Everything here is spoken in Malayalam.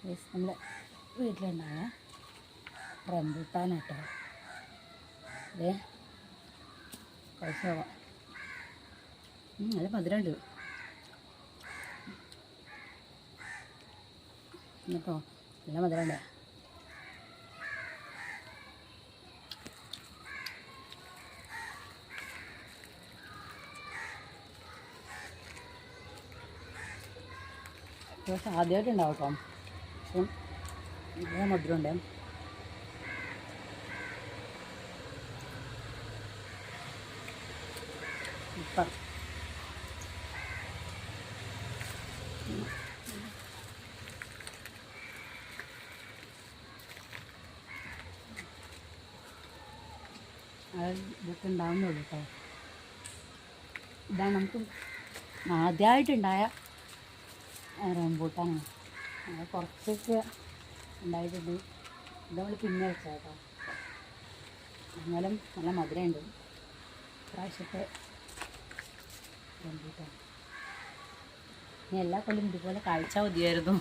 നമ്മുടെ വീട്ടിലുണ്ടായ റംബൂട്ടാനാട്ടോ. അതെ കഴിച്ചോളാം. നല്ല മധുരമുണ്ട് എന്നിട്ടോ, നല്ല മധുരമുണ്ട്. പക്ഷെ ആദ്യമായിട്ടുണ്ടാവും കേട്ടോ. പക്ഷെ നല്ല മധുരമുണ്ട്. ഇപ്പം ഇതൊക്കെ ഉണ്ടാവുന്നുള്ളൂ കേട്ടോ. ഇതാണ് നമുക്ക് ആദ്യമായിട്ടുണ്ടായ റംബൂട്ടാനാണ്. കുറച്ചൊക്കെ ഉണ്ടായിട്ടുണ്ട്. ഇത് നമ്മൾ പിന്നെ വെച്ചാൽ കേട്ടോ. എന്നാലും നല്ല മധുരമുണ്ട് പ്രാവശ്യത്തെ റംബൂട്ടാൻ. ഇനി എല്ലാ കൊല്ലം ഇതുപോലെ കാഴ്ച മതിയായിരുന്നു.